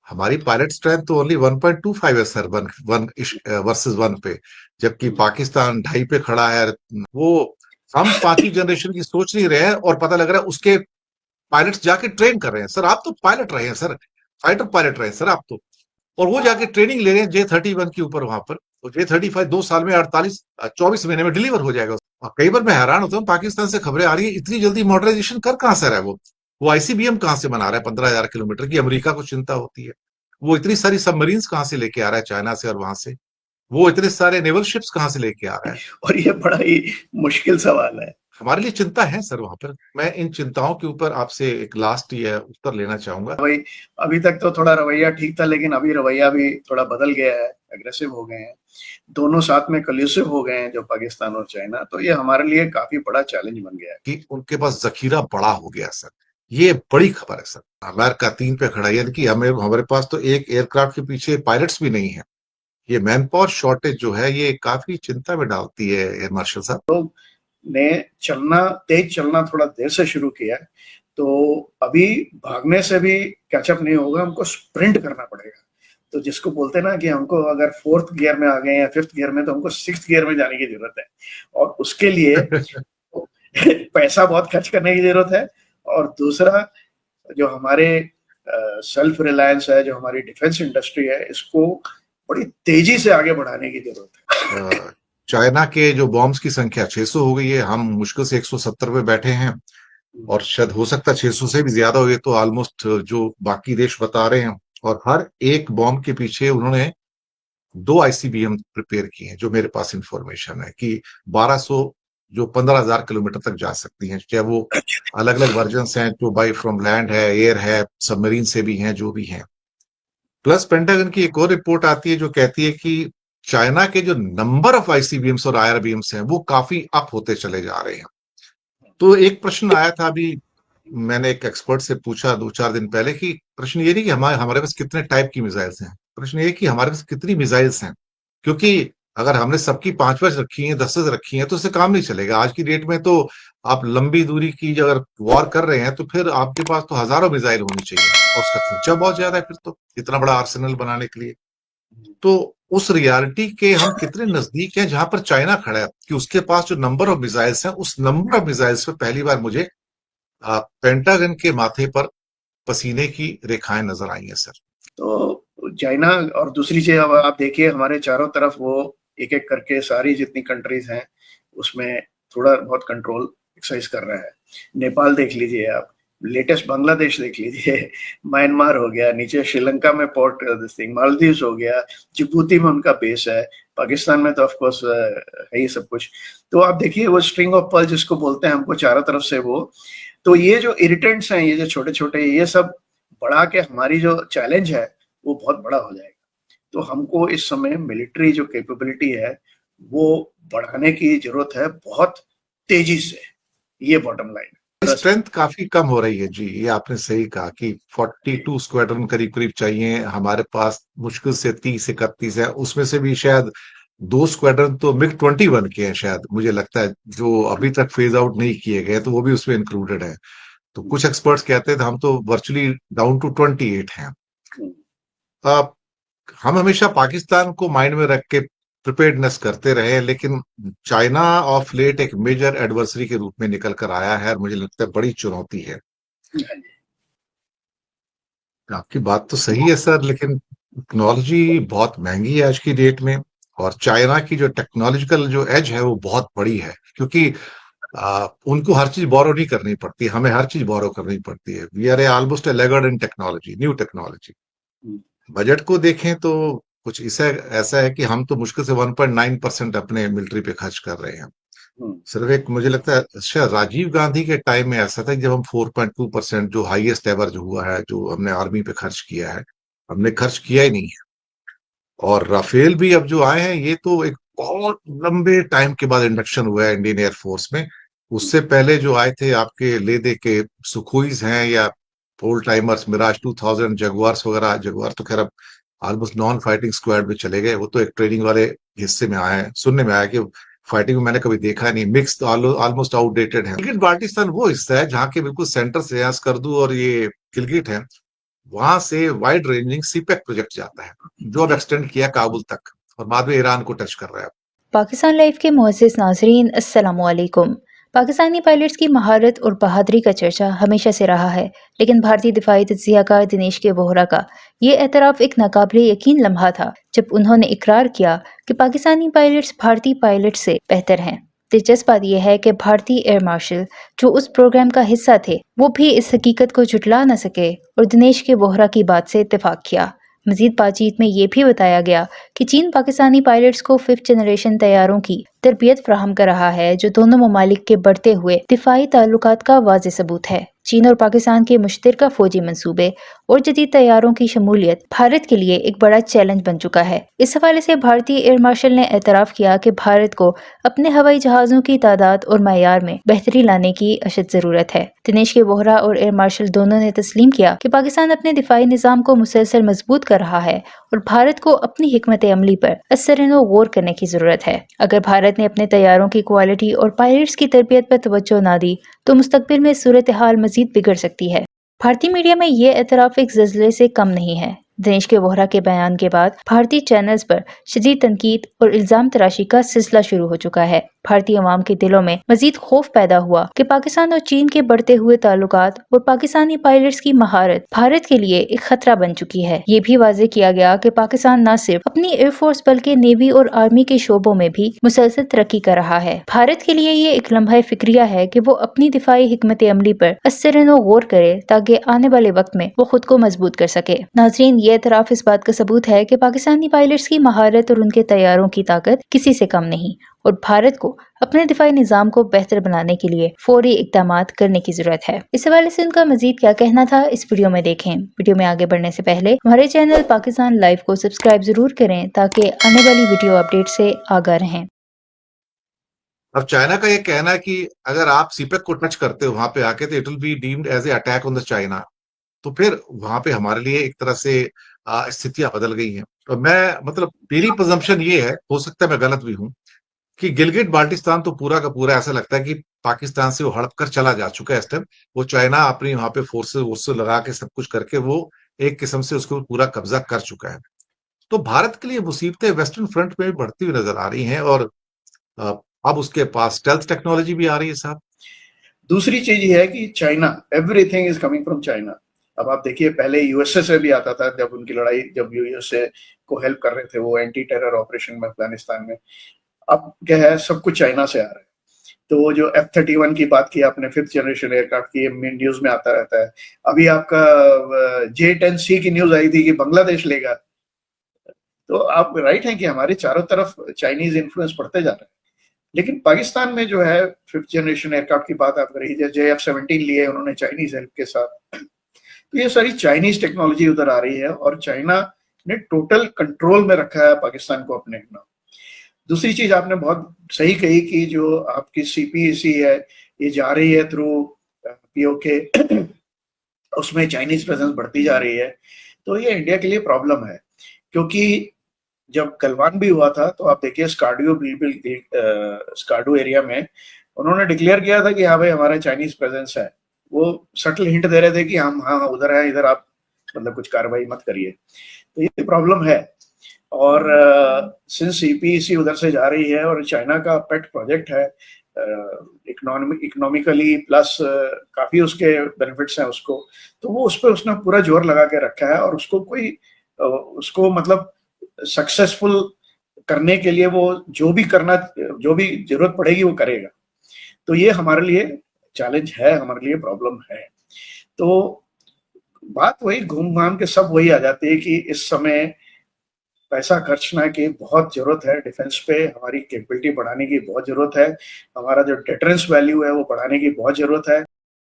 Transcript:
हमारी pilot strength तो only 1.25 है sir, one one versus one पे, जबकि पाकिस्तान 2.5 पे खड़ा है। वो हम पांचवी जनरेशन की सोच नहीं रहे हैं और पता लग रहा है उसके पायलट्स जाके ट्रेन कर रहे हैं सर। आप तो पायलट रहे हैं सर, फाइटर पायलट रहे हैं सर आप तो, और वो जाके ट्रेनिंग ले रहे हैं J-31 के ऊपर वहां पर। तो J-35 2 साल में 24 महीने में डिलीवर हो जाएगा। और कई बार मैं हैरान होता हूँ, पाकिस्तान से खबरें आ रही है इतनी जल्दी मॉडर्नाइजेशन कर कहां से रहा है वो ICBM कहां से बना रहा है 15,000 किलोमीटर की? अमेरिका को चिंता होती है। वो इतनी सारी सबमरीन्स कहां से लेके आ रहा है चाइना से, और वहां से वो इतने सारे नेवल शिप्स कहां से लेके आ रहा है? और ये बड़ा ही मुश्किल सवाल है। हमारे लिए चिंता है सर वहां पर। मैं इन चिंताओं के ऊपर आपसे एक लास्ट ये उत्तर लेना चाहूंगा। भाई, अभी तक तो थोड़ा रवैया ठीक था, लेकिन अभी रवैया भी थोड़ा बदल गया है, अग्रेसिव हो गए हैं, दोनों साथ में कल्यूसिव हो गए हैं, जो पाकिस्तान और चाइना। तो ये हमारे लिए काफी बड़ा चैलेंज बन गया है। कि उनके पास जखीरा बड़ा हो गया सर, ये बड़ी खबर है सर। अमेरिका 3 पे खड़ा है, यानी कि हमारे पास तो एक एयरक्राफ्ट के पीछे पायलट्स भी नहीं है। ये मैन पावर शॉर्टेज जो है ये काफी चिंता में डालती है एयर मार्शल साहब। ने तेज चलना थोड़ा देर से शुरू किया है, तो अभी भागने से भी कैचअप नहीं होगा, हमको स्प्रिंट करना पड़ेगा। तो जिसको बोलते हैं ना कि हमको अगर फोर्थ गियर में आ गए या फिफ्थ गियर में, तो हमको सिक्स्थ गियर में जाने की जरूरत है। और उसके लिए पैसा बहुत खर्च करने की जरूरत है। और दूसरा, जो हमारे सेल्फ रिलायंस है, जो हमारी डिफेंस इंडस्ट्री है, इसको बड़ी तेजी से आगे बढ़ाने की जरूरत है। चाइना के जो बॉम्ब्स की संख्या 600 हो गई है, हम मुश्किल से 170 पे बैठे हैं, और शायद हो सकता है 600 से भी ज्यादा हो गए। तो ऑलमोस्ट जो बाकी देश बता रहे हैं, और हर एक बॉम्ब के पीछे उन्होंने 2 ICBM प्रिपेयर किए हैं, जो मेरे पास इंफॉर्मेशन है कि 1200 जो 15,000 किलोमीटर तक जा सकती हैं, चाहे वो अलग अलग वर्जन हैं, जो बाई फ्रॉम लैंड है, एयर है, सबमरीन से भी हैं, जो भी हैं। प्लस पेंटागन की एक और रिपोर्ट आती है जो कहती है कि चाइना के जो नंबर ऑफ ICBMs और IRBMs हैं वो काफी अप होते चले जा रहे हैं। तो एक प्रश्न आया था अभी, मैंने एक एक्सपर्ट से पूछा 2-4 दिन पहले, कि प्रश्न ये नहीं कि हमारे हमारे पास कितने टाइप की मिसाइल्स हैं, प्रश्न ये कि हमारे पास कितनी मिसाइल्स हैं। क्योंकि अगर हमने सबकी 5-5 रखी हैं, 10-10 रखी हैं, तो उससे काम नहीं चलेगा। आज की डेट में तो आप लंबी दूरी की अगर वॉर कर रहे हैं, तो फिर आपके पास तो हजारों मिसाइल होनी चाहिए, और उसका खर्चा बहुत ज्यादा है फिर तो इतना बड़ा आर्सेनल बनाने के लिए। तो उस रियलिटी के हम कितने नजदीक हैं जहां पर चाइना खड़ा है, कि उसके पास जो नंबर ऑफ मिसाइल्स हैं, उस नंबर ऑफ मिसाइल्स पे पहली बार मुझे पेंटागन के माथे पर पसीने की रेखाएं नजर आई हैं सर। तो चाइना, और दूसरी चीज, अब आप देखिए हमारे चारों तरफ वो एक एक करके सारी जितनी कंट्रीज हैं उसमें थोड़ा बहुत कंट्रोल एक्सरसाइज कर रहा है। नेपाल देख लीजिए आप, लेटेस्ट बांग्लादेश देख लीजिए, म्यांमार हो गया, नीचे श्रीलंका में पोर्ट मालदीव्स हो गया, जिबूती में उनका बेस है, पाकिस्तान में तो ऑफ कोर्स है ही सब कुछ। तो आप देखिए वो स्ट्रिंग ऑफ पर्ल जिसको बोलते हैं हमको चारों तरफ से वो, तो ये जो इरिटेंट्स हैं, ये जो छोटे छोटे, ये सब बढ़ा के हमारी जो चैलेंज है वो बहुत बड़ा हो जाएगा। तो हमको इस समय मिलिट्री जो कैपेबिलिटी है वो बढ़ाने की जरूरत है बहुत तेजी से। ये बॉटम लाइन है। स्ट्रेंथ काफी कम हो रही है जी, ये आपने सही कहा कि 42 स्क्वाड्रन करीब करीब चाहिए हमारे पास, मुश्किल से 30-31 है, उसमें से भी शायद 2 स्क्वाड्रन तो MiG-21 के हैं शायद, मुझे लगता है, जो अभी तक फेज आउट नहीं किए गए, तो वो भी उसमें इंक्लूडेड है। तो कुछ एक्सपर्ट्स कहते हैं हम तो वर्चुअली डाउन टू 28 हैं। अब हम हमेशा पाकिस्तान को माइंड में रख के प्रिपेयर्डनेस करते रहे, लेकिन चाइना ऑफ लेट एक मेजर एडवर्सरी के रूप में निकल कर आया है, और मुझे लगता है बड़ी चुनौती है। आपकी बात तो सही है सर, लेकिन टेक्नोलॉजी बहुत महंगी है आज की डेट में, और चाइना की जो टेक्नोलॉजिकल जो एज है वो बहुत बड़ी है, क्योंकि उनको हर चीज बोरो नहीं करनी पड़ती, हमें हर चीज बोरो करनी पड़ती है। We are almost a laggard in technology, new technology. Budget को देखें तो कुछ ऐसा ऐसा है कि हम तो मुश्किल से 1.9% अपने मिलिट्री पे खर्च कर रहे हैं। सिर्फ एक, मुझे लगता है शायद राजीव गांधी के टाइम में ऐसा था, जब हम 4.2%, जो हाईएस्ट एवर जो हुआ है, जो हमने आर्मी पे खर्च किया है, हमने खर्च किया ही नहीं है। और राफेल भी अब जो आए हैं, ये तो एक बहुत लंबे टाइम के बाद इंडक्शन हुआ है इंडियन एयरफोर्स में। उससे पहले जो आए थे आपके ले दे के सुखोईज हैं, या ओल्ड टाइमर्स मिराज 2000 जगुआर्स वगैरह, जगुआर तो खैर अब ऑलमोस्ट नॉन फाइटिंग स्क्वाड में चले गए, वो तो एक ट्रेनिंग वाले हिस्से में आए हैं। सुनने में आया कि फाइटिंग में मैंने कभी देखा नहीं, मिक्स तो ऑलमोस्ट आउटडेटेड है। गिलगिट बाल्टिस्तान वो हिस्सा है जहाँ के बिल्कुल सेंटर से स्कर्दू और ये गिलगिट है, वहां से वाइड रेंजिंग सीपेक प्रोजेक्ट जाता है, जो अब एक्सटेंड किया काबुल तक और बाद में ईरान को टच कर रहा है। पाकिस्तान लाइव के मुअज़्ज़िज़ नाज़रीन, अस्सलामुअलैकुम। पाकिस्तानी पायलट्स की महारत और बहादुरी का चर्चा हमेशा से रहा है, लेकिन भारतीय दिफाई तज्ज़ियाकार दिनेश के वोहरा का ये एतराफ़ एक नाकाबिले यकीन लम्हा था जब उन्होंने इकरार किया कि पाकिस्तानी पायलट्स भारतीय पायलट से बेहतर हैं। दिलचस्प बात यह है कि भारतीय एयर मार्शल जो उस प्रोग्राम का हिस्सा थे, वो भी इस हकीकत को झुठला न सके और दिनेश के वोहरा की बात से इत्तेफाक किया। मजीद बातचीत में ये भी बताया गया कि चीन पाकिस्तानी पायलट्स को 5th जनरेशन तैयारों की तरबियत फराहम कर रहा है, जो दोनों ममालिक के बढ़ते हुए दिफाई ताल्लुकात का वाज़ेह सबूत है। चीन और पाकिस्तान के मुश्तरका फौजी मंसूबे और जदीद तैयारों की शमूलियत भारत के लिए एक बड़ा चैलेंज बन चुका है। इस हवाले से भारतीय एयर मार्शल ने एतराफ़ किया कि भारत को अपने हवाई जहाज़ों की तादाद और मयार में बेहतरी लाने की अशद ज़रूरत है। दिनेश के वोहरा और एयर मार्शल दोनों ने तस्लीम किया कि पाकिस्तान अपने दिफाई निज़ाम को मुसलसल मजबूत कर रहा है और भारत को अपनी हिकमत अमली पर असरनो गौर करने की ज़रूरत है। अगर भारत ने अपने तैयारों की क्वालिटी और पायलट्स की तरबियत पर तवज्जो ना दी तो मुस्तकबिल में सूरत हाल मजीद बिगड़ सकती है। भारतीय मीडिया में ये एतराफ़ एक ज़ल्ज़ले से कम नहीं है। दिनेश के वोहरा के बयान के बाद भारतीय चैनल्स पर शदीद तनकीद और इल्ज़ाम तराशी का सिलसिला शुरू हो चुका है। भारतीय अवाम के दिलों में मजीद खौफ पैदा हुआ कि पाकिस्तान और चीन के बढ़ते हुए ताल्लुकात और पाकिस्तानी पायलट्स की महारत भारत के लिए एक खतरा बन चुकी है। ये भी वाज़ेह किया गया कि पाकिस्तान न सिर्फ अपनी एयरफोर्स बल्कि नेवी और आर्मी के शोबों में भी मुसलसल तरक्की कर रहा है। भारत के लिए ये एक लम्हा फिक्रिया है कि वो अपनी दिफाई हिकमत अमली पर असरनो गौर करे ताकि आने वाले वक्त में वो खुद को मजबूत कर सके। नाज़रीन, ये एतराफ़ इस बात का सबूत है कि पाकिस्तानी पायलट्स की महारत और उनके तैयारों की ताकत किसी से कम नहीं और भारत को अपने दिफाई निज़ाम को बेहतर बनाने के लिए फौरी इक़दामात करने की ज़रूरत है। इस हवाले से उनका मजीद क्या कहना था, इस वीडियो में देखें। वीडियो में आगे बढ़ने से पहले हमारे चैनल पाकिस्तान लाइव को सब्सक्राइब जरूर करें ताकि आने वाली वीडियो अपडेट से आगाह रहें। अब चाइना का ये कहना है कि अगर आप सीपेक को टच करते हो वहां पे आके तो it will be deemed as a attack on the China, तो फिर वहां पे हमारे लिए एक तरह से स्थितियां बदल गई हैं। और मैं मतलब मेरी प्रेजम्पशन ये है, हो सकता है मैं गलत भी हूं, कि गिलगिट बाल्टिस्तान तो पूरा का पूरा ऐसा लगता है कि पाकिस्तान से वो हड़प कर चला जा चुका है इस टाइम। वो चाइना अपनी वहां पे फोर्सेस वोर्सेस लगा के सब कुछ करके वो एक किस्म से उसको पूरा कब्जा कर चुका है। तो भारत के लिए मुसीबतें वेस्टर्न फ्रंट में भी बढ़ती हुई नजर आ रही हैं और अ, अब उसके पास स्टेल्थ टेक्नोलॉजी भी आ रही है साहब। दूसरी चीज ये है कि China, everything is coming from China. अब आप देखिए, पहले यूएसए से भी आता था, जब उनकी लड़ाई, जब यूएसए को हेल्प कर रहे थे वो एंटी टेरर ऑपरेशन में अफगानिस्तान में। अब क्या है, सब कुछ चाइना से आ रहा है। तो वो जो F-31 की बात की आपने, 5th जनरेशन एयरक्राफ्ट की, न्यूज में आता रहता है। अभी आपका J-10C की न्यूज आई थी कि बांग्लादेश लेगा। तो आप राइट हैं कि हमारे चारों तरफ चाइनीज इन्फ्लुएंस बढ़ते जा रहा है। लेकिन पाकिस्तान में जो है 5th जनरेशन एयरक्राफ्ट की बात आप कर रही है, JF-17 लिए उन्होंने चाइनीज हेल्प के साथ। तो ये सारी चाइनीज टेक्नोलॉजी उधर आ रही है और चाइना ने टोटल कंट्रोल में रखा है पाकिस्तान को अपने नाम। दूसरी चीज आपने बहुत सही कही कि जो आपकी CPEC है, ये जा रही है थ्रू POK, उसमें चाइनीज प्रेजेंस बढ़ती जा रही है। तो ये इंडिया के लिए प्रॉब्लम है, क्योंकि जब गलवान भी हुआ था तो आप देखिए स्कार्डू एरिया में उन्होंने डिक्लेयर किया था कि हाँ भाई हमारा चाइनीज प्रेजेंस है। वो सटल हिंट दे रहे थे कि हम हाँ उधर है, इधर आप मतलब कुछ कार्रवाई मत करिए। तो ये प्रॉब्लम है। और सिंस CPEC उधर से जा रही है और चाइना का पेट प्रोजेक्ट है, इकोनॉमिकली प्लस काफी उसके बेनिफिट्स हैं उसको, तो वो उस पर उसने पूरा जोर लगा के रखा है और उसको कोई उसको मतलब सक्सेसफुल करने के लिए वो जो भी जरूरत पड़ेगी वो करेगा। तो ये हमारे लिए चैलेंज है, हमारे लिए प्रॉब्लम है। तो बात वही घूम घाम के सब वही आ जाती है कि इस समय पैसा खर्चना की बहुत जरूरत है, डिफेंस पे हमारी कैपेबिलिटी बढ़ाने की बहुत जरूरत है, हमारा जो डिटरेंस वैल्यू है वो बढ़ाने की बहुत जरूरत है।